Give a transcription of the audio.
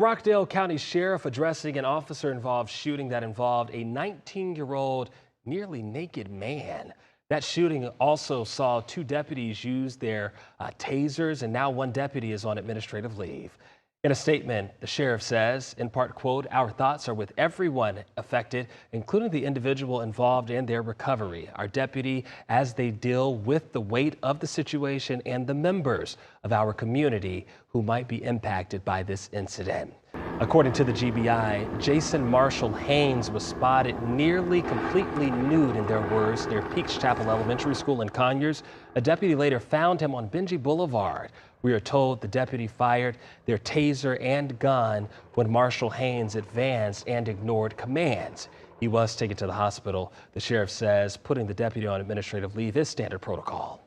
Rockdale County Sheriff addressing an officer-involved shooting that involved a 19-year-old nearly naked man. That shooting also saw two deputies use their tasers, and now one deputy is on administrative leave. In a statement, the sheriff says, in part, quote, "Our thoughts are with everyone affected, including the individual involved and their recovery. Our deputy, as they deal with the weight of the situation, and the members of our community who might be impacted by this incident." According to the GBI, Jason Marshall-Haynes was spotted nearly completely nude, in their words, near Peaks Chapel Elementary School in Conyers. A deputy later found him on Benji Boulevard. We are told the deputy fired their taser and gun when Marshall-Haynes advanced and ignored commands. He was taken to the hospital. The sheriff says putting the deputy on administrative leave is standard protocol.